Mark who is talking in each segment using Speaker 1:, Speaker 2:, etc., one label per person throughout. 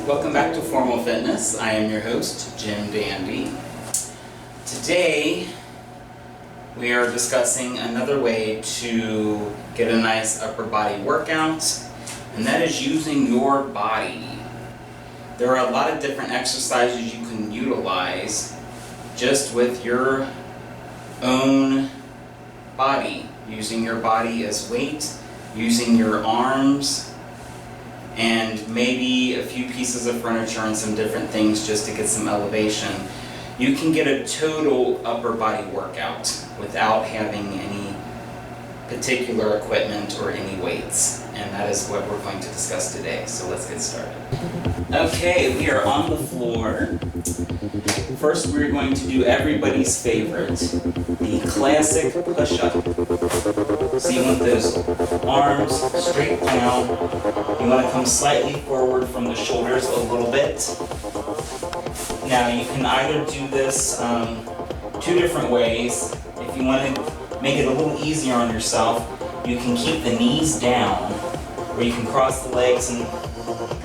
Speaker 1: Welcome back to Formal Fitness. I am your host, Jim Dandy. Today, we are discussing another way to get a nice upper body workout, and that is using your body. There are a lot of different exercises you can utilize just with your own body, using your body as weight, using your arms, and maybe a few pieces of furniture and some different things just to get some elevation. You can get a total upper body workout without having any particular equipment or any weights, and that is what we're going to discuss today. So let's get started. Okay, we are on the floor. First, we're going to do everybody's favorite, the classic push-up. So you want those arms straight down. You want to come slightly forward from the shoulders a little bit. Now you can either do this two different ways. If you want to make it a little easier on yourself, you can keep the knees down, or you can cross the legs and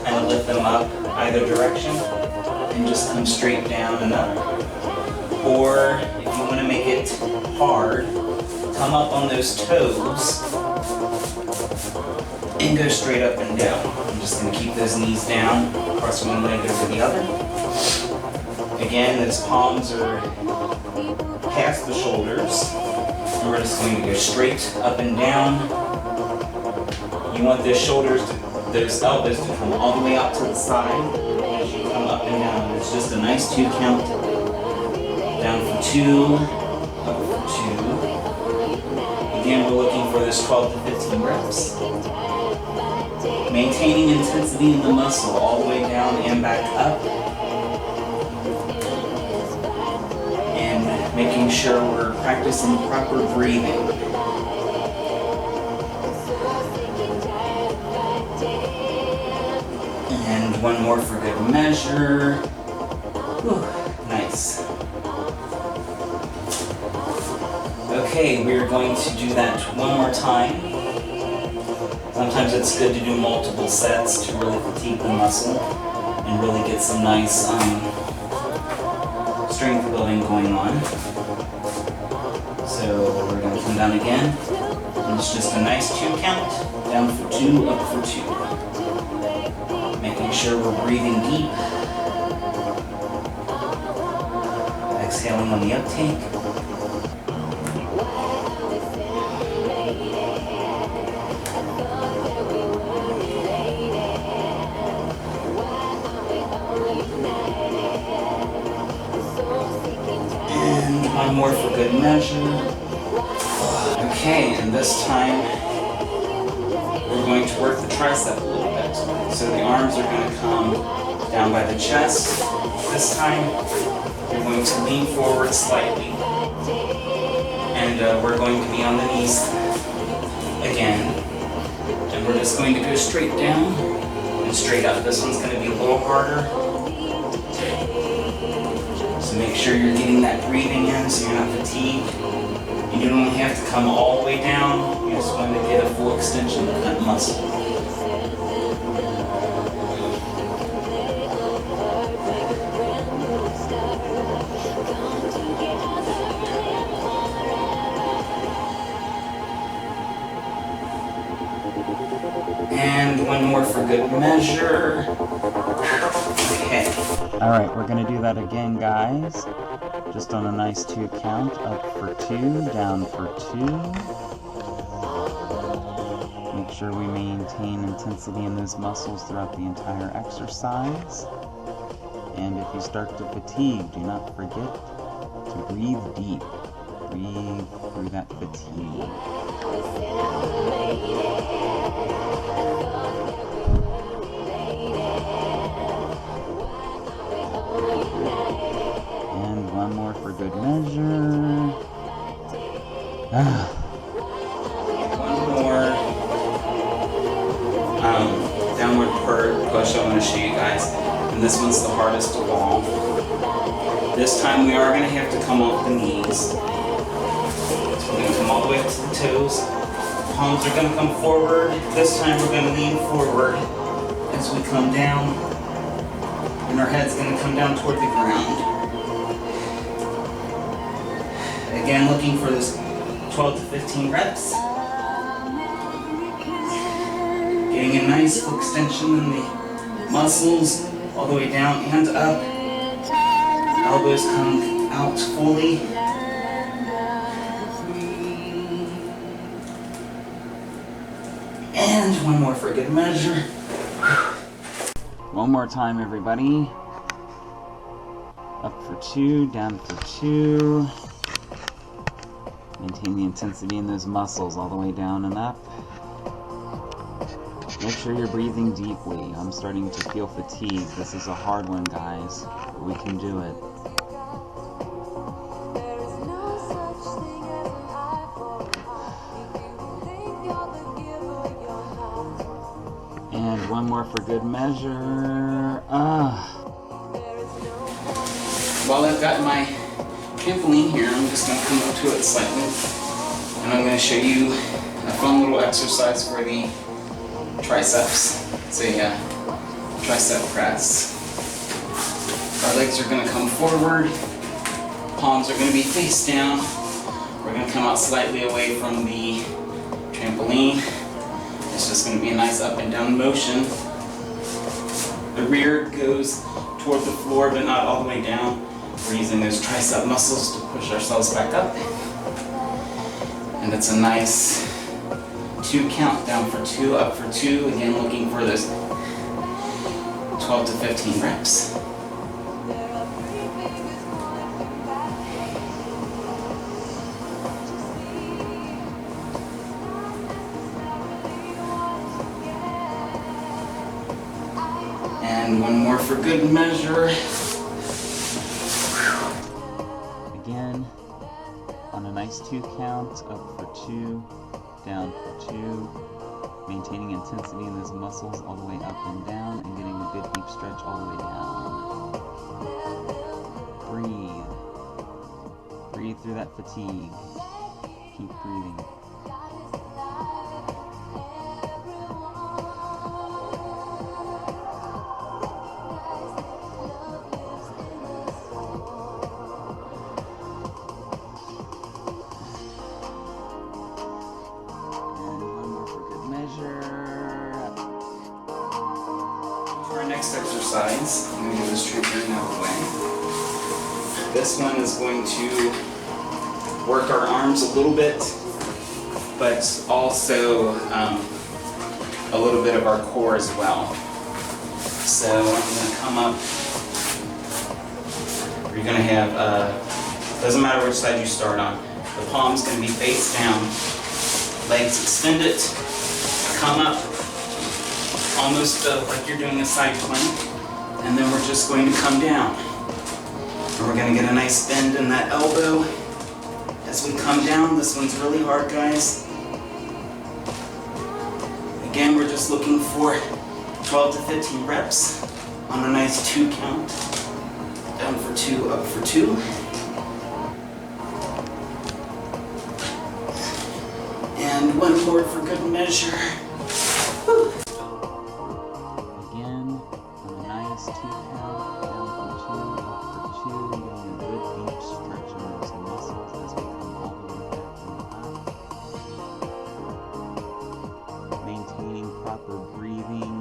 Speaker 1: kind of lift them up either direction and just come straight down and up. Or if you want to make it hard, come up on those toes and go straight up and down. I'm just going to keep those knees down, cross one leg over the other. Again, those palms are past the shoulders, and we're just going to go straight up and down. You want those shoulders, those elbows to come all the way out to the side as you come up and down. It's just a nice 2 count. Down for 2, up for 2. Again, we're looking for this 12 to 15 reps. Maintaining intensity in the muscle all the way down and back up. And making sure we're practicing proper breathing. And one more for good measure. Whew, nice. Okay, we're going to do that one more time. Sometimes it's good to do multiple sets to really fatigue the muscle and really get some nice strength building going on. So we're going to come down again. And it's just a nice 2 count. Down for 2, up for 2. Making sure we're breathing deep. Exhaling on the uptake. One more for good measure. Okay, and this time we're going to work the tricep a little bit. So the arms are going to come down by the chest. This time you're going to lean forward slightly, and we're going to be on the knees again. And we're just going to go straight down and straight up. This one's going to be a little harder. So make sure you're getting that breathing in so you're not fatigued. You don't have to come all the way down. You just want to get a full extension of that muscle. And one more for good measure. Okay.
Speaker 2: Alright, we're going to do that again, guys. Just on a nice 2 count. Up for 2, down for 2. Make sure we maintain intensity in those muscles throughout the entire exercise. And if you start to fatigue, do not forget to breathe deep. Breathe through that fatigue. One more for good measure.
Speaker 1: One more downward push I want to show you guys. And this one's the hardest of all. This time we are going to have to come off the knees. So we're going to come all the way up to the toes. Palms are going to come forward. This time we're going to lean forward as we come down. and our head's going to come down toward the ground. Again, looking for those 12 to 15 reps. Getting a nice full extension in the muscles all the way down and up. Elbows come out fully. And one more for good measure.
Speaker 2: One more time, everybody. Up for 2, down for 2. Maintain the intensity in those muscles all the way down and up. Make sure you're breathing deeply. I'm starting to feel fatigue. This is a hard one, guys, but we can do it. And one more for good measure.
Speaker 1: While I've got my trampoline here, I'm just going to come up to it slightly, and I'm going to show you a fun little exercise for the triceps. It's a tricep press. Our legs are going to come forward, palms are going to be face down. We're going to come out slightly away from the trampoline. It's just going to be a nice up and down motion. The rear goes toward the floor, but not all the way down. We're using those tricep muscles to push ourselves back up. And it's a nice 2 count, down for 2, up for 2. Again, looking for those 12 to 15 reps. And one more for good measure.
Speaker 2: Again, on a nice 2 count, up for 2, down for 2, maintaining intensity in those muscles all the way up and down, and getting a good deep stretch all the way down. Breathe. Breathe through that fatigue. Keep breathing.
Speaker 1: For our next exercise, I'm going to get this trampoline out of the way. This one is going to work our arms a little bit, but also a little bit of our core as well. So I'm going to come up. You're going to have, doesn't matter which side you start on, the palm's going to be face down, legs extended, come up, almost like you're doing a side plank, and then we're just going to come down. And we're going to get a nice bend in that elbow as we come down. This one's really hard, guys. Again, we're just looking for 12 to 15 reps on a nice 2 count. Down for 2, up for 2. And one more for good measure. Woo.
Speaker 2: Again, on a nice 2 count, down for 2, up for 2, getting a good deep stretch in those muscles as we come all the way back and up. Maintaining proper breathing,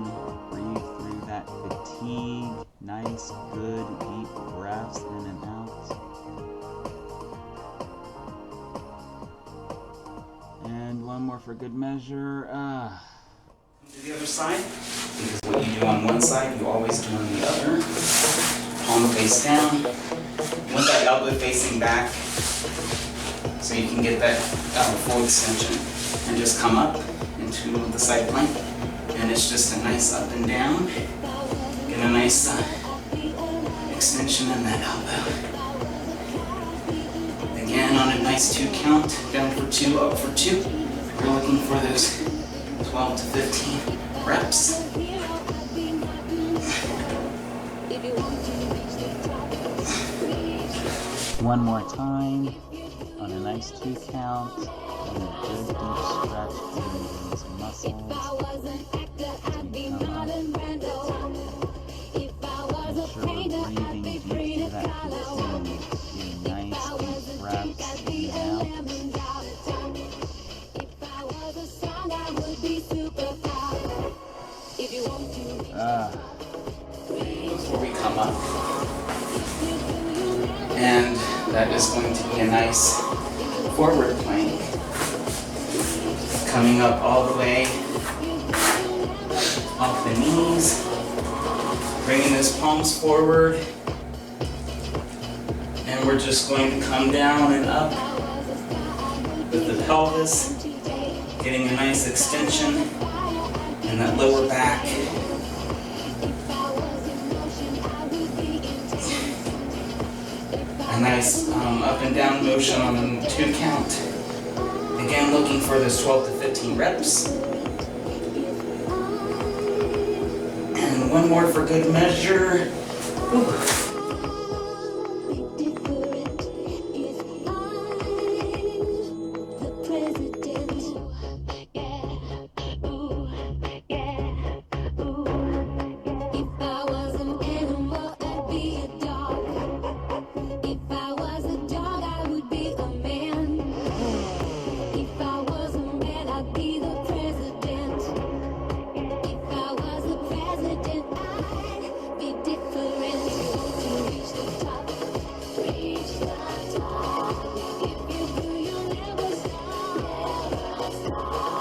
Speaker 2: breathe through that fatigue, nice, good, deep breaths in and out. And one more for good measure.
Speaker 1: To the other side, because what you do on one side, you always do on the other. Palm face down. You want that elbow facing back so you can get that full extension. And just come up into the side plank. And it's just a nice up and down. Get a nice extension in that elbow. Again, on a nice 2 count, down for 2, up for 2. We're looking for those 12 to 15 reps.
Speaker 2: One more time on a nice 2 count, and a good deep stretch in those muscles as we come up. Make sure
Speaker 1: Before we come up. And that is going to be a nice forward plank. Coming up all the way off the knees. Bringing those palms forward. And we're just going to come down and up with the pelvis. Getting a nice extension in that lower back. A nice up and down motion on a 2 count. Again, looking for those 12 to 15 reps. And one more for good measure. Whew.